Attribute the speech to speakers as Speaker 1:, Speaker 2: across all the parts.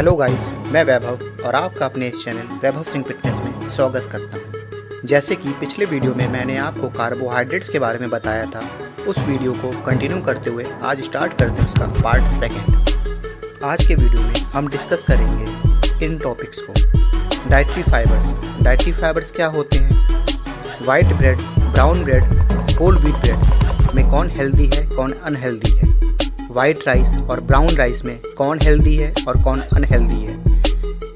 Speaker 1: Hello guys, मैं वैभव और आपका अपने इस चैनल वैभव सिंह फिटनेस में स्वागत करता हूं। जैसे कि पिछले वीडियो में मैंने आपको कार्बोहाइड्रेट्स के बारे में बताया था, उस वीडियो को कंटिन्यू करते हुए आज स्टार्ट करते हैं उसका पार्ट सेकेंड। आज के वीडियो में हम डिस्कस करेंगे इन टॉपिक्स को। डाइटरी फाइबर्स क्या होते हैं, white bread, brown bread, whole wheat bread में कौन हेल्दी है कौन अनहेल्दी है, वाइट राइस और ब्राउन राइस में कौन हेल्दी है और कौन अनहेल्दी है,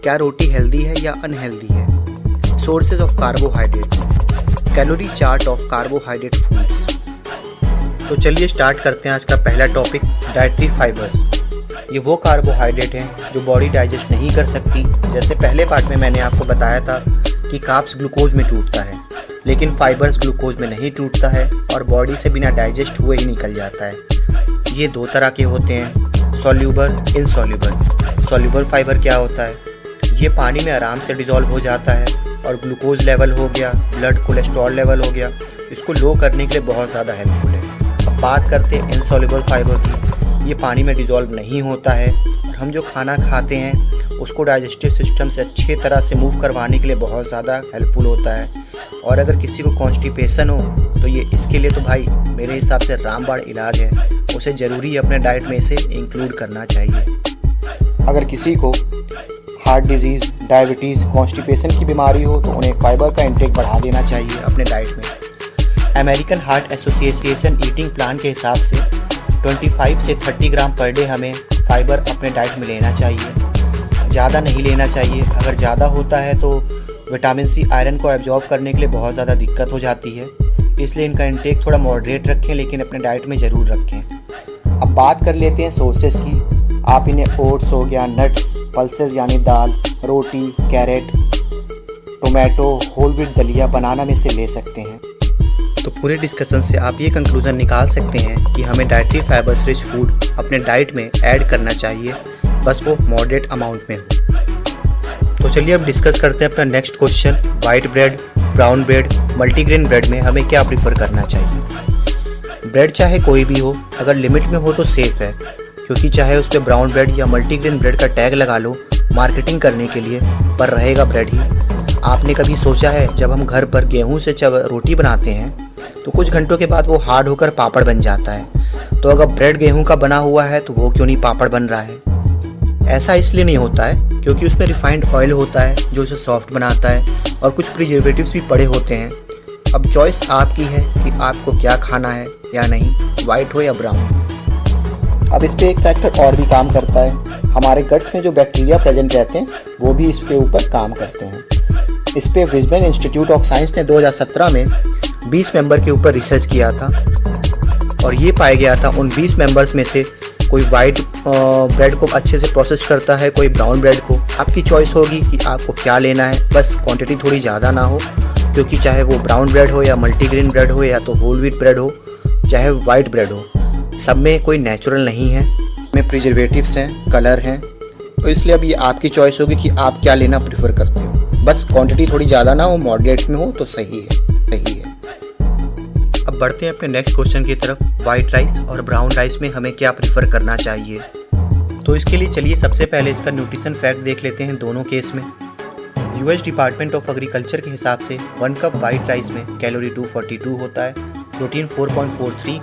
Speaker 1: क्या रोटी हेल्दी है या अनहेल्दी है, sources of carbohydrates, calorie chart of carbohydrate foods. तो चलिए स्टार्ट करते हैं आज का पहला टॉपिक, डाइटरी फाइबर्स। ये वो कार्बोहाइड्रेट हैं जो बॉडी डाइजेस्ट नहीं कर सकती। जैसे पहले पार्ट में मैंने आपको बताया था कि कार्ब्स ग्लूकोज में टूटता है, लेकिन फाइबर्स ग्लूकोज में नहीं टूटता है और बॉडी से बिना डाइजेस्ट हुए ही निकल जाता है। ये दो तरह के होते हैं, सॉल्यूबल, इनसॉल्यूबल। सॉल्यूबल फाइबर क्या होता है, ये पानी में आराम से डिज़ोल्व हो जाता है और ग्लूकोज लेवल हो गया, ब्लड कोलेस्ट्रॉल लेवल हो गया, इसको लो करने के लिए बहुत ज़्यादा हेल्पफुल है। अब बात करते हैं इनसॉल्यूबल फाइबर की। ये पानी में डिज़ोल्व नहीं होता है और हम जो खाना खाते हैं उसको डाइजेस्टिव सिस्टम से अच्छी तरह से मूव करवाने के लिए बहुत ज़्यादा हेल्पफुल होता है। और अगर किसी को कॉन्स्टिपेशन हो तो ये इसके लिए तो भाई मेरे हिसाब से रामबाण इलाज है, उसे ज़रूरी अपने डाइट में इसे इंक्लूड करना चाहिए। अगर किसी को हार्ट डिजीज़, डायबिटीज़, कॉन्स्टिपेशन की बीमारी हो तो उन्हें फाइबर का इंटेक बढ़ा देना चाहिए अपने डाइट में। American heart association eating plan के हिसाब से 25 से 30 ग्राम पर डे हमें फाइबर अपने डाइट में लेना चाहिए, ज़्यादा नहीं लेना चाहिए। अगर ज़्यादा होता है तो विटामिन सी, आयरन को एब्जॉर्ब करने के लिए बहुत ज़्यादा दिक्कत हो जाती है, इसलिए इनका इंटेक थोड़ा मॉडरेट रखें, लेकिन अपने डाइट में ज़रूर रखें। अब बात कर लेते हैं सोर्सेज की। आप इन्हें ओट्स हो गया, नट्स, पल्सेस यानी दाल, रोटी, कैरेट, टोमेटो, होल व्हीट दलिया, बनाना में से ले सकते हैं। तो पूरे डिस्कशन से आप ये कंक्लूजन निकाल सकते हैं कि हमें डाइटरी फाइबर्स रिच फूड अपने डाइट में ऐड करना चाहिए, बस वो मॉडरेट अमाउंट में हो। तो चलिए अब डिस्कस करते हैं अपना next question, white bread, brown bread, multigrain bread में हमें क्या प्रीफर करना चाहिए। ब्रेड चाहे कोई भी हो, अगर लिमिट में हो तो सेफ़ है, क्योंकि चाहे उस पर ब्राउन ब्रेड या मल्टीग्रेन ब्रेड का टैग लगा लो मार्केटिंग करने के लिए, पर रहेगा ब्रेड ही। आपने कभी सोचा है जब हम घर पर गेहूं से रोटी बनाते हैं तो कुछ घंटों के बाद वो हार्ड होकर पापड़ बन जाता है, तो अगर ब्रेड गेहूं का बना हुआ है तो वो क्यों नहीं पापड़ बन रहा है। ऐसा इसलिए नहीं होता है क्योंकि उसमें रिफाइंड ऑयल होता है जो उसे सॉफ्ट बनाता है और कुछ प्रिजर्वेटिव्स भी पड़े होते हैं। अब चॉइस आपकी है कि आपको क्या खाना है या नहीं, वाइट हो या ब्राउन। अब इस पे एक फैक्टर और भी काम करता है, हमारे गट्स में जो बैक्टीरिया प्रेजेंट रहते हैं वो भी इसके ऊपर काम करते हैं। इस पे विजमेन इंस्टीट्यूट ऑफ साइंस ने 2017 में 20 मेंबर के ऊपर रिसर्च किया था और ये पाया गया था उन 20 मेंबर्स में से कोई वाइट ब्रेड को अच्छे से प्रोसेस करता है, कोई ब्राउन ब्रेड को। आपकी चॉइस होगी कि आपको क्या लेना है, बस क्वांटिटी थोड़ी ज़्यादा ना हो, क्योंकि चाहे वो ब्राउन ब्रेड हो या मल्टीग्रेन ब्रेड हो या तो होल व्हीट ब्रेड हो, चाहे वाइट ब्रेड हो, सब में कोई नेचुरल नहीं है, में प्रिजर्वेटिव्स हैं, कलर हैं। तो इसलिए अब ये आपकी चॉइस होगी कि आप क्या लेना प्रीफर करते हो, बस क्वांटिटी थोड़ी ज़्यादा ना हो, मॉडरेट में हो तो सही है। अब बढ़ते हैं अपने नेक्स्ट क्वेश्चन की तरफ, वाइट राइस और ब्राउन राइस में हमें क्या प्रीफर करना चाहिए। तो इसके लिए चलिए सबसे पहले इसका न्यूट्रिशन फैक्ट देख लेते हैं दोनों केस में। यूएस डिपार्टमेंट ऑफ एग्रीकल्चर के हिसाब से 1 कप वाइट राइस में कैलोरी 242 होता है, प्रोटीन 4.43,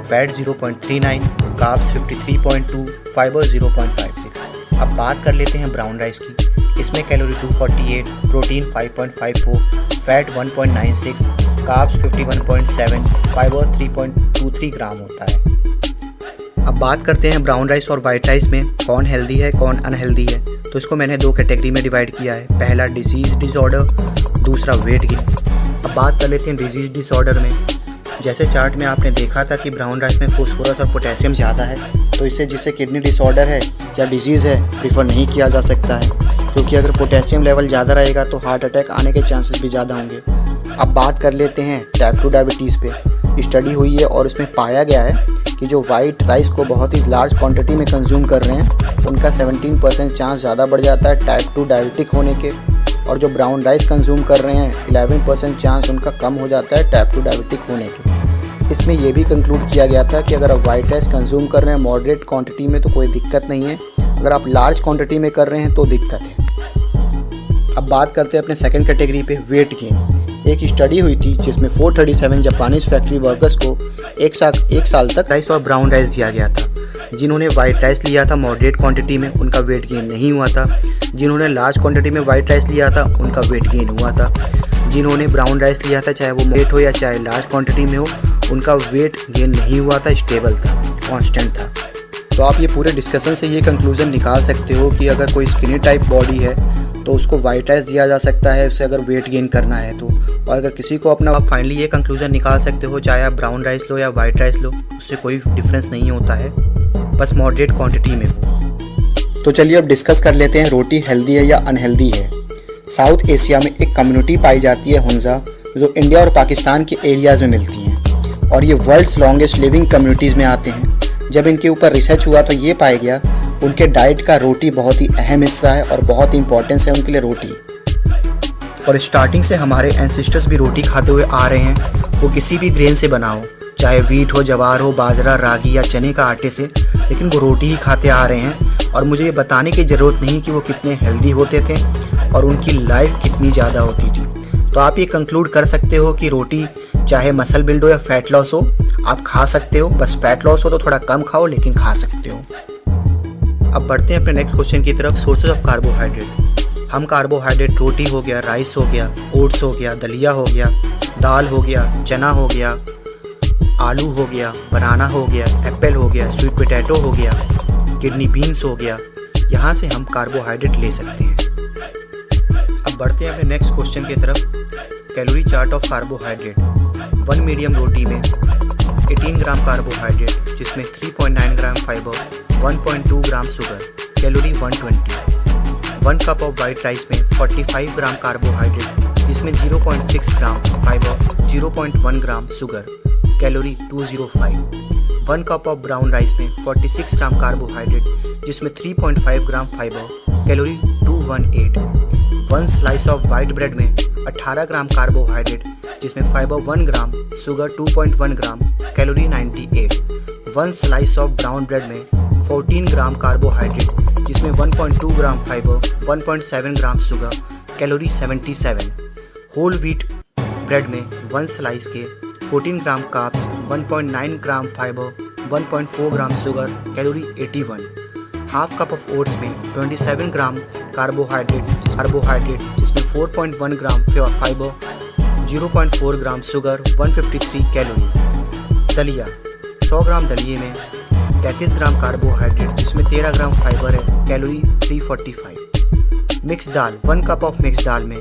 Speaker 1: फैट 0.39, कार्ब्स 53.2, फाइबर 0.56। अब बात कर लेते हैं ब्राउन राइस की। इसमें calorie 248, protein 5.54, fat 1.96, carbs 51.7, fibre 3.23 ग्राम होता है। अब बात करते हैं ब्राउन राइस और वाइट राइस में कौन हेल्दी है कौन अनहेल्दी है। तो इसको मैंने दो कैटेगरी में डिवाइड किया है, पहला डिजीज डिसऑर्डर, दूसरा वेट गेन। अब बात कर लेते हैं डिजीज डिसऑर्डर में। जैसे चार्ट में आपने देखा था कि ब्राउन राइस में फास्फोरस और पोटेशियम ज़्यादा है, तो इसे जिसे किडनी डिसऑर्डर है या डिजीज़ है प्रीफर नहीं किया जा सकता है, क्योंकि अगर पोटेशियम लेवल ज़्यादा रहेगा तो हार्ट अटैक आने के चांसेस भी ज़्यादा होंगे। अब बात कर लेते हैं टाइप 2 डायबिटीज़ पे। स्टडी हुई है और इसमें पाया गया है कि जो वाइट राइस को बहुत ही लार्ज क्वांटिटी में कंज्यूम कर रहे हैं उनका 17% चांस ज़्यादा बढ़ जाता है टाइप 2 डायबिटिक होने के, और जो ब्राउन राइस कंज्यूम कर रहे हैं 11% चांस उनका कम हो जाता है टाइप 2 डायबिटिक होने के। इसमें यह भी कंक्लूड किया गया था कि अगर आप वाइट राइस कंज्यूम कर रहे हैं मॉडरेट क्वांटिटी में तो कोई दिक्कत नहीं है, अगर आप लार्ज क्वांटिटी में कर रहे हैं तो दिक्कत है। अब बात करते हैं अपने सेकंड कैटेगरी पे, वेट गेन। एक स्टडी हुई थी जिसमें 437 जापानीज फैक्ट्री वर्कर्स को एक साल तक राइस और ब्राउन राइस दिया गया था। जिन्होंने वाइट राइस लिया था मॉडरेट क्वांटिटी में, उनका वेट गेन नहीं हुआ था। जिन्होंने लार्ज क्वांटिटी में वाइट राइस लिया था, उनका वेट गेन हुआ था। जिन्होंने ब्राउन राइस लिया था, चाहे वो मॉडरेट हो या चाहे लार्ज क्वांटिटी में हो, उनका वेट गेन नहीं हुआ था, स्टेबल था, कांस्टेंट था। तो आप ये पूरे डिस्कशन से ये कंक्लूजन निकाल सकते हो कि अगर कोई स्किनी टाइप बॉडी है तो उसको वाइट राइस दिया जा सकता है, उसे अगर वेट गेन करना है तो। और अगर किसी को अपना, आप फाइनली ये कंक्लूजन निकाल सकते हो, चाहे आप ब्राउन राइस लो या वाइट राइस लो, उससे कोई डिफरेंस नहीं होता है, बस मॉडरेट क्वांटिटी में हो। तो चलिए अब डिस्कस कर लेते हैं रोटी हेल्दी है या अनहेल्दी है। साउथ एशिया में एक कम्युनिटी पाई जाती है हुंजा, जो इंडिया और पाकिस्तान के एरियाज़ में मिलती हैं और ये वर्ल्ड्स लॉन्गेस्ट लिविंग कम्युनिटीज़ में आते हैं। जब इनके ऊपर रिसर्च हुआ तो ये पाया गया उनके डाइट का रोटी बहुत ही अहम हिस्सा है और बहुत ही इंपॉर्टेंस है उनके लिए रोटी। और स्टार्टिंग से हमारे एंसेस्टर्स भी रोटी खाते हुए आ रहे हैं, वो किसी भी ग्रेन से बना हो, चाहे वीट हो, जवार हो, बाजरा, रागी या चने का आटे से, लेकिन वो रोटी ही खाते आ रहे हैं। और मुझे ये बताने की ज़रूरत नहीं कि वो कितने हेल्दी होते थे और उनकी लाइफ कितनी ज़्यादा होती थी। तो आप ये कंक्लूड कर सकते हो कि रोटी चाहे मसल बिल्ड हो या फैट लॉस हो, आप खा सकते हो। बस फैट लॉस हो तो थोड़ा कम खाओ, लेकिन खा सकते हो। अब बढ़ते हैं अपने नेक्स्ट क्वेश्चन की तरफ, सोर्सेज ऑफ कार्बोहाइड्रेट। हम कार्बोहाइड्रेट रोटी हो गया, राइस हो गया, ओट्स हो गया, दलिया हो गया, दाल हो गया, चना हो गया, आलू हो गया, बनाना हो गया, एप्पल हो गया, स्वीट पोटैटो हो गया, किडनी बीन्स हो गया, यहाँ से हम कार्बोहाइड्रेट ले सकते हैं। अब बढ़ते हैं अपने नेक्स्ट क्वेश्चन की तरफ, calorie chart of carbohydrate. 1 medium रोटी में 18 ग्राम कार्बोहाइड्रेट, जिसमें 3.9 gram fibre, 1.2 gram sugar, calorie 120। 1 cup of white rice में 45 ग्राम कार्बोहाइड्रेट, जिसमें 0.6 gram fibre, 0.1 gram sugar, calorie 205। 1 cup of brown rice में 46 ग्राम कार्बोहाइड्रेट, जिसमें 3.5 gram fibre, calorie 218। 1 slice of white bread में 18 gram carbohydrate, जिसमें fibre 1 gram, sugar 2.1 gram, calorie 98। 1 slice of brown bread में 14 gram carbohydrate, जिसमें 1.2 gram fibre, 1.7 gram sugar, calorie 77। Whole wheat bread में 1 slice के 14 gram carbs, 1.9 gram fibre, 1.4 gram sugar, calorie 81। Half cup of oats में 27 gram carbohydrate, जिसमें 4.1 gram fibre, 0.4 gram sugar, 153 calorie. दलिया 100 ग्राम दलिए में 33 ग्राम carbohydrate, जिसमें 13 gram fibre है, calorie 345। Mix दाल 1 cup of mix दाल में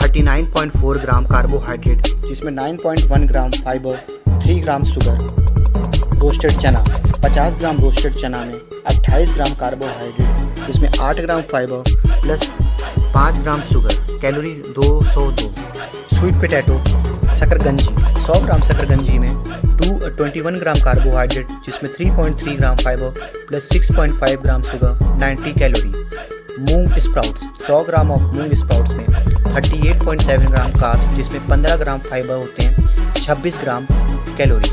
Speaker 1: 39.4 ग्राम कार्बोहाइड्रेट, जिसमें 9.1 gram fibre, 3 gram sugar. Roasted चना 50 ग्राम रोस्टेड चना में 28 ग्राम कार्बोहाइड्रेट, जिसमें 8 gram fibre plus 5 gram sugar, calorie 202। Sweet potato शकरकंजी 100 ग्राम शकरकंजी में 21 ग्राम कार्बोहाइड्रेट, जिसमें 3.3 gram fibre plus 6.5 gram sugar, 90 calorie. मूंग स्प्राउट्स 100 ग्राम ऑफ मूंग स्प्राउट्स में 38.7 ग्राम कार्ब्स, जिसमें 15 ग्राम फाइबर होते हैं, 26 ग्राम कैलोरी।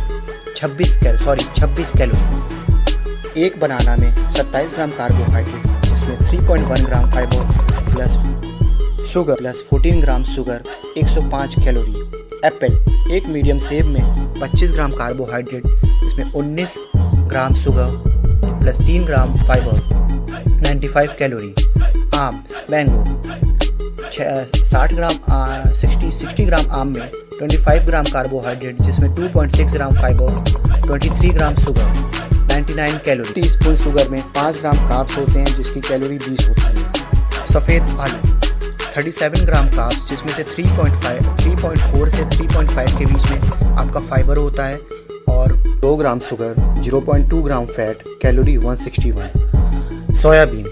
Speaker 1: 26 कैलोरी। एक बनाना में 27 ग्राम कार्बोहाइड्रेट, जिसमें 3.1 gram fibre plus sugar plus 14 gram sugar, 105 calorie. Apple एक मीडियम सेब में 25 ग्राम कार्बोहाइड्रेट, जिसमें 19 gram sugar plus 3 gram fibre, 95 calorie. आम मैंगो 60 ग्राम आम में 25 ग्राम कार्बोहाइड्रेट, जिसमें 2.6 gram fibre, 23 gram sugar, 99 calorie. Teaspoon sugar में 5 ग्राम कार्ब्स होते हैं, जिसकी कैलोरी 20 होती है। सफ़ेद आलू 37 ग्राम कार्ब्स, जिसमें से 3.4 से 3.5 के बीच में आपका फाइबर होता है, और 2 ग्राम शुगर, 0.2 ग्राम फैट, कैलोरी 161। सोयाबीन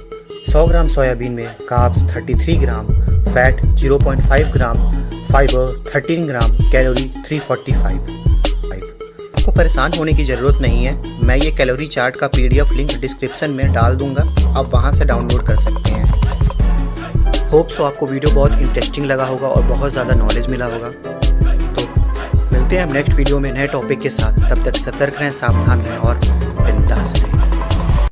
Speaker 1: 100 ग्राम सोयाबीन में कार्ब्स 33 ग्राम, फैट 0.5 ग्राम, फाइबर 13 ग्राम, कैलोरी 345। आपको परेशान होने की ज़रूरत नहीं है, मैं ये कैलोरी चार्ट का PDF लिंक डिस्क्रिप्शन में डाल दूंगा, आप वहाँ से डाउनलोड कर सकते हैं। होप सो आपको वीडियो बहुत इंटरेस्टिंग लगा होगा और बहुत ज़्यादा नॉलेज मिला होगा। तो मिलते हैं हम नेक्स्ट वीडियो में नए टॉपिक के साथ, तब तक सतर्क रहें, सावधान रहें और बिंदास रहें।